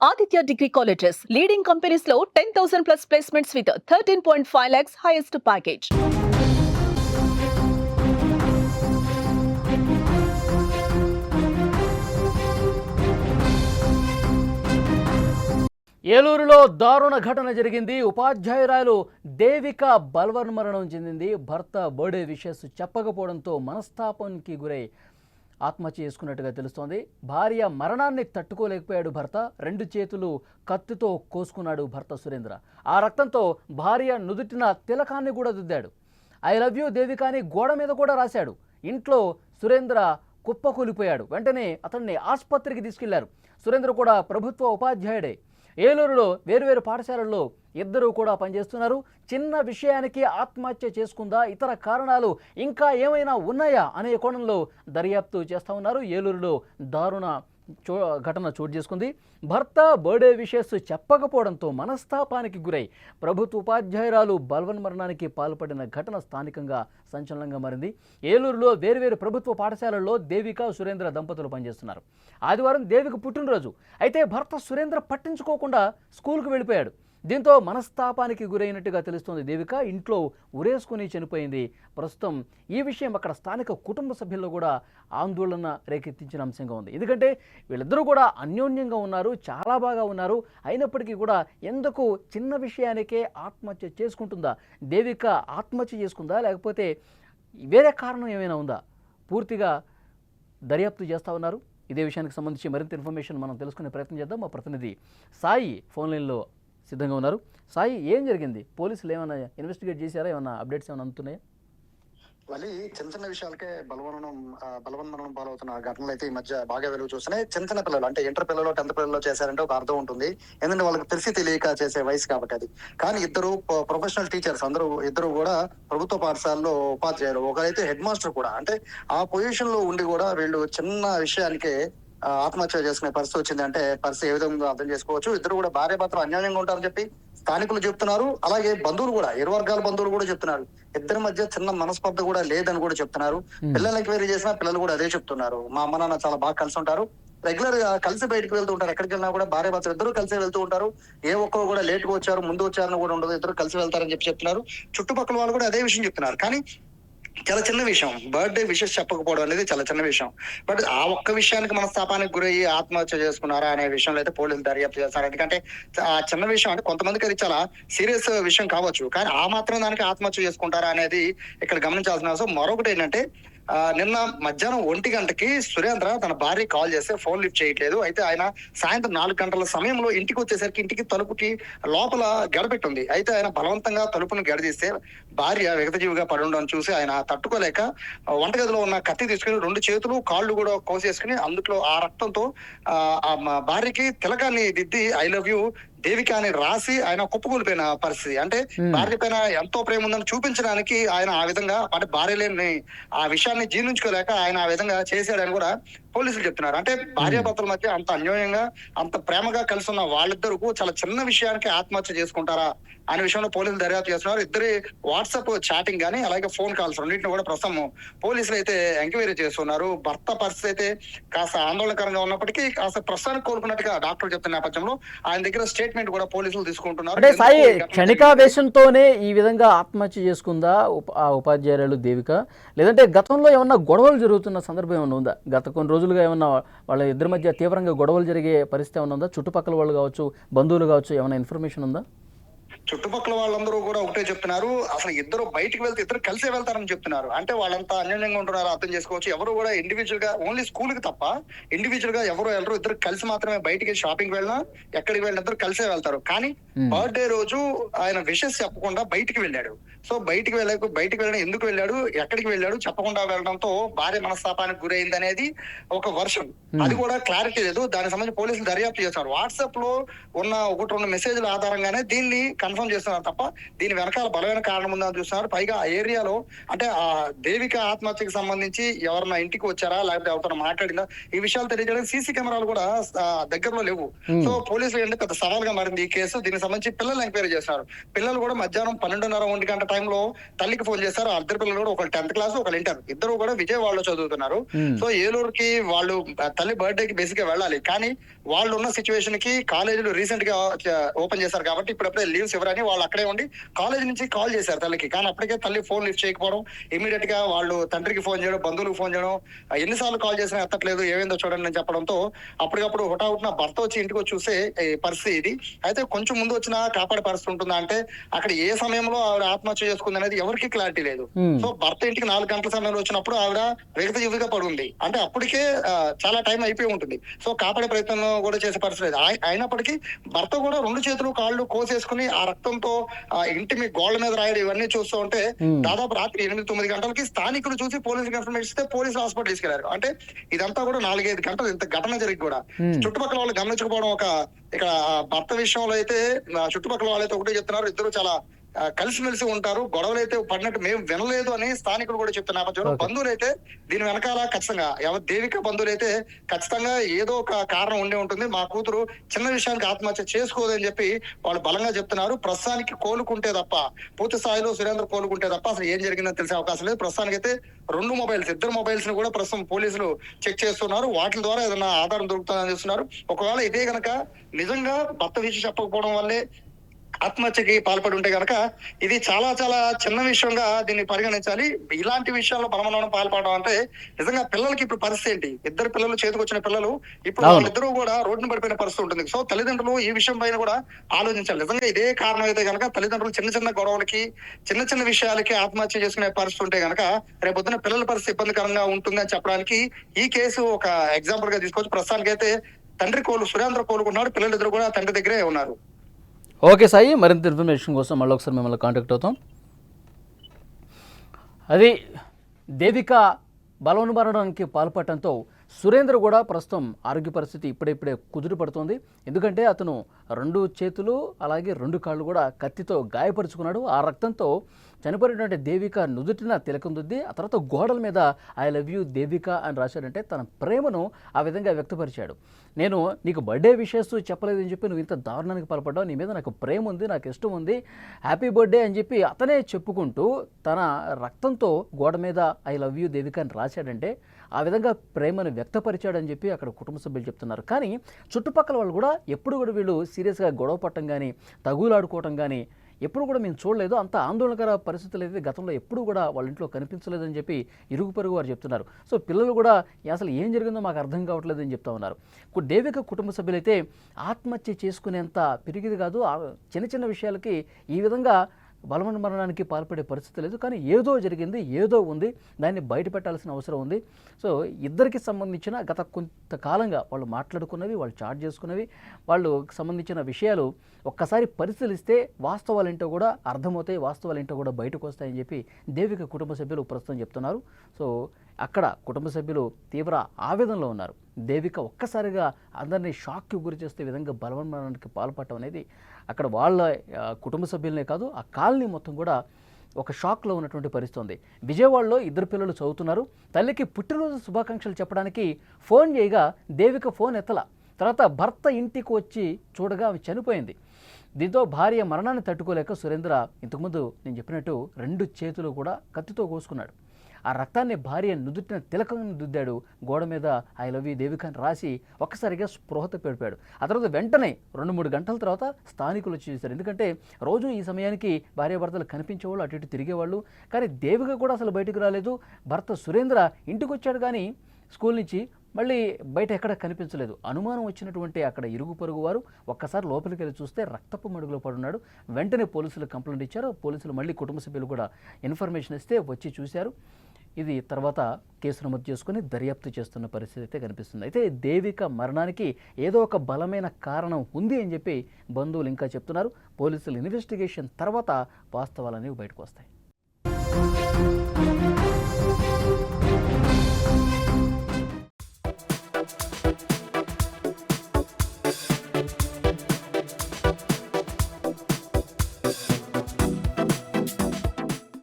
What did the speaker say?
Aditya Degree Colleges, leading companies లో 10,000 plus placements with 13.5 lakhs highest package. ఏలూరులో దారుణ ఘటన జరిగింది. ఉపాధ్యాయురాలు దేవిక బలవన్మరణం చెందింది. భర్త బర్త్డే విషెస్ చెప్పకపోవడంతో మనస్తాపానికి గురై ఆత్మహత్య చేసుకున్నట్టుగా తెలుస్తోంది. భార్య మరణాన్ని తట్టుకోలేకపోయాడు భర్త. 2 చేతులు కత్తితో కోసుకున్నాడు భర్త సురేంద్ర. ఆ రక్తంతో భార్య నుదుటిన తిలకాన్ని కూడా దిద్దాడు. ఐ లవ్ యూ దేవికాని గోడ మీద కూడా రాశాడు. ఇంట్లో సురేంద్ర కుప్పకూలిపోయాడు. వెంటనే అతన్ని ఆసుపత్రికి తీసుకెళ్లారు. సురేంద్ర కూడా ప్రభుత్వ ఉపాధ్యాయుడే. ఏలూరులో వేరువేరు పాఠశాలల్లో ఇద్దరు కూడా పనిచేస్తున్నారు. చిన్న విషయానికి ఆత్మహత్య చేసుకుందా, ఇతర కారణాలు ఇంకా ఏమైనా ఉన్నాయా అనే కోణంలో దర్యాప్తు చేస్తూ ఉన్నారు. ఏలూరులో దారుణ ఘటన చోటు చేసుకుంది. భర్త బర్త్డే విషెస్ చెప్పకపోవడంతో మనస్తాపానికి గురై ప్రభుత్వ ఉపాధ్యాయురాలు బలవన్మరణానికి పాల్పడిన ఘటన స్థానికంగా సంచలనంగా మారింది. ఏలూరులో వేరువేరు ప్రభుత్వ పాఠశాలల్లో దేవిక సురేంద్ర దంపతులు పనిచేస్తున్నారు. ఆదివారం దేవిక పుట్టినరోజు. అయితే భర్త సురేంద్ర పట్టించుకోకుండా స్కూల్కు వెళ్ళిపోయాడు. దీంతో మనస్తాపానికి గురైనట్టుగా తెలుస్తోంది. దేవిక ఇంట్లో ఉరేసుకుని చనిపోయింది. ప్రస్తుతం ఈ విషయం అక్కడ స్థానిక కుటుంబ సభ్యుల్లో కూడా ఆందోళన రేకెత్తించిన అంశంగా ఉంది. ఎందుకంటే వీళ్ళిద్దరూ కూడా అన్యోన్యంగా ఉన్నారు, చాలా బాగా ఉన్నారు. అయినప్పటికీ కూడా ఎందుకు చిన్న విషయానికే ఆత్మహత్య చేసుకుంటుందా? దేవిక ఆత్మహత్య చేసుకుందా, లేకపోతే వేరే కారణం ఏమైనా ఉందా? పూర్తిగా దర్యాప్తు చేస్తూ ఉన్నారు. ఇదే విషయానికి సంబంధించి మరింత ఇన్ఫర్మేషన్ మనం తెలుసుకునే ప్రయత్నం చేద్దాం. మా ప్రతినిధి సాయి ఫోన్ లైన్లో సిద్ధంగా ఉన్నారు. సాయి, ఏం జరిగింది? పోలీసులు ఏమైనా ఇన్వెస్టిగేట్ చేశారా? ఏమైనా అప్డేట్స్ ఏమైనా అందుతున్నాయా? మళ్ళీ చిన్న చిన్న విషయాలకే బలవన్మరణం పాలవుతున్న ఘటనలు అయితే ఈ మధ్య బాగా వెలుగు చూస్తున్నాయి. చిన్న చిన్న పిల్లలు అంటే ఇంటర్ పిల్లలు 10th పిల్లలు చేశారంటే ఒక అర్థం ఉంటుంది. ఎందుకంటే వాళ్ళకి తెలియక చేసే వయసు కాబట్టి అది. కానీ ఇద్దరు ప్రొఫెషనల్ టీచర్స్, ఇద్దరు కూడా ప్రభుత్వ పాఠశాలలో ఉపాధ్యాయులు. ఒకరైతే హెడ్ మాస్టర్ కూడా. అంటే ఆ పొజిషన్ లో ఉండి కూడా వీళ్ళు చిన్న విషయానికే ఆత్మహత్య చేసుకునే పరిస్థితి వచ్చింది. అంటే పరిస్థితి ఏ విధంగా అర్థం చేసుకోవచ్చు. ఇద్దరు కూడా భార్య భర్తలు అన్యోన్యంగా ఉంటారని చెప్పి స్థానికులు చెప్తున్నారు. అలాగే బంధువులు కూడా, ఇరు వర్గాల బంధువులు కూడా చెప్తున్నారు. ఇద్దరి మధ్య చిన్న మనస్పర్ధ కూడా లేదని కూడా చెప్తున్నారు. పిల్లల్ని ఎంక్వైరీ చేసినా పిల్లలు కూడా అదే చెప్తున్నారు. మా అమ్మ నాన్న చాలా బాగా కలిసి ఉంటారు, రెగ్యులర్ గా కలిసి బయటకు వెళ్తూ ఉంటారు. ఎక్కడికి వెళ్ళినా కూడా భార్య భర్తలు ఇద్దరు కలిసి వెళ్తూ ఉంటారు. ఏ ఒక్కరు కూడా లేట్ గా వచ్చారు, ముందు వచ్చారని కూడా ఉండదు. ఇద్దరు కలిసి వెళ్తారని చెప్పి చెప్తున్నారు. చుట్టుపక్కల వాళ్ళు కూడా అదే విషయం చెప్తున్నారు. కానీ చాలా చిన్న విషయం, బర్త్డే విషెస్ చెప్పకపోవడం అనేది చాలా చిన్న విషయం. బట్ ఆ ఒక్క విషయానికి మనస్తాపానికి గురయ్యి ఆత్మహత్య చేసుకున్నారా అనే విషయంలో అయితే పోలీసులు దర్యాప్తు చేస్తారు. ఎందుకంటే ఆ చిన్న విషయం అంటే కొంతమందికి అది చాలా సీరియస్ విషయం కావచ్చు, కానీ ఆ మాత్రం దానికి ఆత్మహత్య చేసుకుంటారా అనేది ఇక్కడ గమనించాల్సిన అవసరం. మరొకటి ఏంటంటే నిన్న మధ్యాహ్నం 1 గంటకి సురేంద్ర తన భార్య కాల్ చేస్తే ఫోన్ లిఫ్ట్ చేయట్లేదు. అయితే ఆయన సాయంత్రం 4 గంటల సమయంలో ఇంటికి వచ్చేసరికి ఇంటికి తలుపుకి లోపల గడపెట్టుంది. అయితే ఆయన బలవంతంగా తలుపును గడదీస్తే భార్య విగతజీవిగా పడి ఉండడం చూసి ఆయన తట్టుకోలేక వంటగదిలో ఉన్న కత్తి తీసుకుని 2 చేతులు కాళ్ళు కూడా కోసేసుకుని అందులో ఆ రక్తంతో ఆ భార్యకి తిలకాన్ని దిద్ది ఐ లవ్ యూ దేవిక అని రాసి ఆయన కుప్పకూలిపోయిన పరిస్థితి. అంటే భార్య పైన ఎంతో ప్రేమ ఉందని చూపించడానికి ఆయన ఆ విధంగా, అంటే భార్య లేని ఆ విషయాన్ని జీర్ణించుకోలేక ఆయన ఆ విధంగా చేశాడని కూడా పోలీసులు చెప్తున్నారు. అంటే భార్యాభర్తల మధ్య అంత అన్యోన్యంగా అంత ప్రేమగా కలిసి ఉన్న వాళ్ళిద్దరు చాలా చిన్న విషయానికి ఆత్మహత్య చేసుకుంటారా అనే విషయంలో పోలీసులు దర్యాప్తు చేస్తున్నారు. ఇద్దరి వాట్సాప్ చాటింగ్ కానీ అలాగే ఫోన్ కాల్స్ రెండింటిని కూడా ప్రస్తుతం పోలీసులు అయితే ఎంక్వైరీ చేస్తున్నారు. భర్త పరిస్థితి అయితే కాస్త ఆందోళనకరంగా ఉన్నప్పటికీ కాస్త ప్రస్తుతానికి కోలుకున్నట్టుగా డాక్టర్ చెప్తున్న నేపథ్యంలో ఆయన దగ్గర స్టేట్మెంట్ కూడా పోలీసులు తీసుకుంటున్నారు. అంటే సాయి, క్షణికావేశంతోనే ఈ విధంగా ఆత్మహత్య చేసుకుందా ఆ ఉపాధ్యాయురాలు దేవిక, లేదంటే గతంలో ఏమన్నా గొడవలు జరుగుతున్న సందర్భం ఏమైనా ఉందా? గత కొన్ని రోజులుగా ఏమన్నా వాళ్ళ ఇద్దరి మధ్య తీవ్రంగా గొడవలు జరిగే పరిస్థితి ఏమైనా ఉందా? చుట్టుపక్కల వాళ్ళు కావచ్చు, బంధువులు కావచ్చు, ఏమైనా ఇన్ఫర్మేషన్ ఉందా? చుట్టుపక్కల వాళ్ళందరూ కూడా ఒకటే చెప్తున్నారు, అసలు ఇద్దరు బయటికి వెళ్తే ఇద్దరు కలిసే వెళ్తారని చెప్తున్నారు. అంటే వాళ్ళంతా అన్యోన్యంగా ఉంటున్నారు అర్థం చేసుకోవచ్చు. ఎవరు కూడా ఇండివిజువల్ గా ఓన్లీ స్కూల్ కి తప్ప ఇండివిజువల్ గా ఎవరు వెళ్ళరు. ఇద్దరు కలిసి మాత్రమే బయటికి షాపింగ్ వెళ్ళినా ఎక్కడికి వెళ్ళినా ఇద్దరు కలిసే వెళ్తారు. కానీ బర్త్డే రోజు ఆయన విషెస్ చెప్పకుండా బయటికి వెళ్ళాడు. సో బయటికి వెళ్ళడం ఎందుకు వెళ్ళాడు, ఎక్కడికి వెళ్ళాడు చెప్పకుండా వెళ్ళడంతో భార్య మనస్తాపానికి గురైంది అనేది ఒక వర్షం. అది కూడా క్లారిటీ లేదు. దానికి సంబంధించి పోలీసులు దర్యాప్తు చేస్తారు. వాట్సాప్ లో ఉన్న 1-2 మెసేజ్ల ఆధారంగానే దీన్ని కన్ఫర్మ్ చేస్తున్నారు తప్ప దీని వెనకాల బలమైన కారణం ఉందని చూస్తున్నారు. పైగా ఆ ఏరియాలో అంటే ఆ దేవిక ఆత్మహత్యకు సంబంధించి ఎవరన్నా ఇంటికి వచ్చారా లేకపోతే ఎవరితో మాట్లాడిందా ఈ విషయాలు తెలియజేయడానికి సీసీ కెమెరాలు కూడా దగ్గరలో లేవు. సో పోలీసులు ఏంటంటే పెద్ద సవాల్గా మారింది ఈ కేసు. దీనికి సంబంధించి పిల్లలు ఎంక్వైరీ చేస్తున్నారు. పిల్లలు కూడా మధ్యాహ్నం 12:30 1 గంట టైంలో తల్లికి ఫోన్ చేశారు. ఆ ఇద్దరు పిల్లలు కూడా ఒకళ్ళు 10th క్లాస్ ఒకళ్ళు ఇంటర్, ఇద్దరు కూడా విజయవాడలో చదువుతున్నారు. సో ఏలూరుకి వాళ్ళు తల్లి బర్త్డేకి బేసిక్ గా వెళ్ళాలి, కానీ వాళ్ళు ఉన్న సిచ్యువేషన్ కి కాలేజీలు రీసెంట్ గా ఓపెన్ చేశారు కాబట్టి ఇప్పుడప్పుడే లీవ్స్ ఇవ్వరని వాళ్ళు అక్కడే ఉండి కాలేజ్ నుంచి కాల్ చేశారు తల్లికి. కానీ అప్పటికే తల్లి ఫోన్ లిఫ్ట్ చేయకపోవడం, ఇమీడియట్ గా వాళ్ళు తండ్రికి ఫోన్ చేయడం, బంధువులకు ఫోన్ చేయడం, ఎన్నిసార్లు కాల్ చేసినా ఎత్తట్లేదు, ఏమైందో చూడండి అని చెప్పడంతో అప్పటికప్పుడు హుటాహుటిన భర్త వచ్చి ఇంటికి వచ్చి చూసే పరిస్థితి ఇది. అయితే కొంచెం ముందు వచ్చినా కాపాడే పరిస్థితి ఉంటుందా అంటే అక్కడ ఏ సమయంలో ఆవిడ ఆత్మహత్య చేసుకుంది అనేది ఎవరికి క్లారిటీ లేదు. సో భర్త ఇంటికి 4 గంటల సమయంలో వచ్చినప్పుడు ఆవిడ వేగతజీవిగా పడుంది అంటే అప్పటికే చాలా టైం అయిపోయి ఉంటుంది. సో కాపాడే ప్రయత్నం కూడా చేసే పరిస్థితి లేదు. అయినప్పటికీ భర్త కూడా 2 చేతులు కాళ్ళు కోసేసుకుని ఆ రక్తంతో ఇంటి మీ గోళ్ల మీద రాయడం ఇవన్నీ చూస్తూ ఉంటే దాదాపు రాత్రి 8-9 గంటలకి స్థానికులు చూసి పోలీసులకు ఇన్ఫర్మేషన్ ఇస్తే పోలీసులు హాస్పిటల్ తీసుకెళ్లారు. అంటే ఇదంతా కూడా 4-5 గంటలు ఇంత ఘటన జరిగి కూడా చుట్టుపక్కల వాళ్ళు గమనించకపోవడం. ఇక్కడ భర్త విషయంలో అయితే చుట్టుపక్కల వాళ్ళైతే ఒకటే చెప్తున్నారు, ఇద్దరు చాలా కలిసిమెలిసి ఉంటారు, గొడవలు అయితే పడినట్టు మేము వినలేదు అని స్థానికులు కూడా చెప్తున్న నేపథ్యంలో బంధువులు అయితే దీని వెనకాల ఖచ్చితంగా దేవిక బంధువులు అయితే ఖచ్చితంగా ఏదో ఒక కారణం ఉండే ఉంటుంది, మా కూతురు చిన్న విషయానికి ఆత్మహత్య చేసుకోదని చెప్పి వాళ్ళు బలంగా చెప్తున్నారు. ప్రస్తుతానికి కోలుకుంటే తప్ప, పూర్తి స్థాయిలో సురేంద్ర కోలుకుంటే తప్ప అసలు ఏం జరిగిందని తెలిసే అవకాశం లేదు. ప్రస్తుతానికి అయితే 2 మొబైల్స్, 2 మొబైల్స్ ని కూడా ప్రస్తుతం పోలీసులు చెక్ చేస్తున్నారు. వాటి ద్వారా ఏదైనా ఆధారం దొరుకుతుందని చూస్తున్నారు. ఒకవేళ ఇదే గనక నిజంగా భర్త విషయం చెప్పకపోవడం వల్లే ఆత్మహత్యకి పాల్పడి ఉంటే గనక ఇది చాలా చాలా చిన్న విషయంగా దీన్ని పరిగణించాలి. ఇలాంటి విషయాల్లో బలమనడం పాల్పడడం అంటే నిజంగా పిల్లలకి ఇప్పుడు పరిస్థితి ఏంటి? 2 పిల్లలు చేతికి వచ్చిన పిల్లలు ఇప్పుడు వాళ్ళిద్దరూ కూడా రోడ్డున పడిపోయిన పరిస్థితి ఉంటుంది. సో తల్లిదండ్రులు ఈ విషయం పైన కూడా ఆలోచించాలి. నిజంగా ఇదే కారణం అయితే గనక తల్లిదండ్రులు చిన్న చిన్న గొడవలకి చిన్న చిన్న విషయాలకి ఆత్మహత్య చేసుకునే పరిస్థితి ఉంటే గనక రేపొద్దున పిల్లల పరిస్థితి ఇబ్బందికరంగా ఉంటుంది అని చెప్పడానికి ఈ కేసు ఒక ఎగ్జాంపుల్ గా తీసుకోవచ్చు. ప్రస్తుతానికి అయితే తండ్రి సురేంద్ర కోలుకున్నాడు, పిల్లలిద్దరు కూడా తండ్రి దగ్గరే ఉన్నారు. ఓకే సాయి, మరింత ఇన్ఫర్మేషన్ కోసం మళ్ళీ ఒకసారి మిమ్మల్ని కాంటాక్ట్ అవుతాం. అది దేవిక బలవన్మరణానికి పాల్పడటంతో సురేంద్ర కూడా ప్రస్తుతం ఆరోగ్య పరిస్థితి ఇప్పుడే కుదురు పడుతోంది. ఎందుకంటే అతను 2 చేతులు అలాగే 2 కాళ్ళు కూడా కత్తితో గాయపరుచుకున్నాడు. ఆ రక్తంతో చనిపోయినటువంటి దేవిక నుదుటిన తిలకం దిద్ది ఆ తర్వాత గోడల మీద ఐ లవ్ యూ దేవిక అని రాశాడంటే తన ప్రేమను ఆ విధంగా వ్యక్తపరిచాడు. నేను నీకు బర్త్డే విషెస్ చెప్పలేదని చెప్పి నువ్వు ఇంత దారుణానికి పాల్పడ్డావు, నీ మీద నాకు ప్రేమ ఉంది, నాకు ఇష్టం ఉంది, హ్యాపీ బర్త్డే అని చెప్పి అతనే చెప్పుకుంటూ తన రక్తంతో గోడ మీద ఐ లవ్ యూ దేవిక అని రాశాడంటే ఆ విధంగా ప్రేమను వ్యక్తపరిచాడని చెప్పి అక్కడ కుటుంబ సభ్యులు చెప్తున్నారు. కానీ చుట్టుపక్కల వాళ్ళు కూడా ఎప్పుడు కూడా వీళ్ళు సీరియస్గా గొడవ పట్టడం కానీ తగులాడుకోవటం కానీ ఎప్పుడు కూడా మేము చూడలేదు. అంత ఆందోళనకర పరిస్థితులు అయితే గతంలో ఎప్పుడు కూడా వాళ్ళ ఇంట్లో కనిపించలేదని చెప్పి ఇరుగు పొరుగు వారు చెప్తున్నారు. సో పిల్లలు కూడా అసలు ఏం జరిగిందో మాకు అర్థం కావట్లేదని చెప్తా ఉన్నారు. దేవిక కుటుంబ సభ్యులైతే ఆత్మహత్య చేసుకునేంత పెరిగింది కాదు, చిన్న చిన్న విషయాలకి ఈ విధంగా బలవన్మరణానికి పాల్పడే పరిస్థితి లేదు. కానీ ఏదో జరిగింది, ఏదో ఉంది, దాన్ని బయట పెట్టాల్సిన అవసరం ఉంది. సో ఇద్దరికి సంబంధించిన గత కొంతకాలంగా వాళ్ళు మాట్లాడుకున్నవి, వాళ్ళు చాట్ చేసుకున్నవి, వాళ్ళు సంబంధించిన విషయాలు ఒక్కసారి పరిశీలిస్తే వాస్తవాలు ఏంటో కూడా అర్థమవుతాయి, వాస్తవాలు ఏంటో కూడా బయటకు వస్తాయని చెప్పి దేవిక కుటుంబ సభ్యులు ప్రస్తుతం చెప్తున్నారు. సో అక్కడ కుటుంబ సభ్యులు తీవ్ర ఆవేదనలో ఉన్నారు. దేవిక ఒక్కసారిగా అందరినీ షాక్కి గురి చేసే విధంగా బలవన్మరణానికి పాల్పడటం అనేది అక్కడ వాళ్ళ కుటుంబ సభ్యులనే కాదు ఆ కాలనీ మొత్తం కూడా ఒక షాక్లో ఉన్నటువంటి పరిస్థితి ఉంది. విజయవాడలో 2 పిల్లలు చదువుతున్నారు. తల్లికి పుట్టినరోజు శుభాకాంక్షలు చెప్పడానికి ఫోన్ చేయగా దేవిక ఫోన్ ఎత్తల. తర్వాత భర్త ఇంటికి వచ్చి చూడగా ఆమె చనిపోయింది. దీంతో భార్య మరణాన్ని తట్టుకోలేక సురేంద్ర ఇంతకుముందు నేను చెప్పినట్టు 2 చేతులు కూడా కత్తితో కోసుకున్నాడు. ఆ రక్తాన్ని భార్య నుదుటిన తిలకం దిద్దాడు. గోడ మీద ఐ లవ్ యూ దేవిక అని రాసి ఒక్కసారిగా స్పృహత పెడిపాడు. ఆ తర్వాత వెంటనే 2-3 గంటల తర్వాత స్థానికులు వచ్చి చూశారు. ఎందుకంటే రోజు ఈ సమయానికి భార్యాభర్తలు కనిపించేవాళ్ళు, అటు ఇటు తిరిగేవాళ్ళు. కానీ దేవిక కూడా అసలు బయటకు రాలేదు. భర్త సురేంద్ర ఇంటికి వచ్చాడు కానీ స్కూల్ నుంచి మళ్ళీ బయట ఎక్కడ కనిపించలేదు. అనుమానం వచ్చినటువంటి అక్కడ ఇరుగు పొరుగు వారు ఒక్కసారి లోపలికి వెళ్ళి చూస్తే రక్తపు మడుగులో పడున్నాడు. వెంటనే పోలీసులు కంప్లైంట్ ఇచ్చారు. పోలీసులు మళ్ళీ కుటుంబ సభ్యులు కూడా ఇన్ఫర్మేషన్ ఇస్తే వచ్చి చూశారు. ఇది తర్వాత కేసు నమోదు చేసుకుని దర్యాప్తు చేస్తున్న పరిస్థితి అయితే కనిపిస్తుంది. అయితే దేవిక మరణానికి ఏదో ఒక బలమైన కారణం ఉంది అని చెప్పి బంధువులు ఇంకా చెప్తున్నారు. పోలీసులు ఇన్వెస్టిగేషన్ తర్వాత వాస్తవాలనేవి బయటకు వస్తాయి.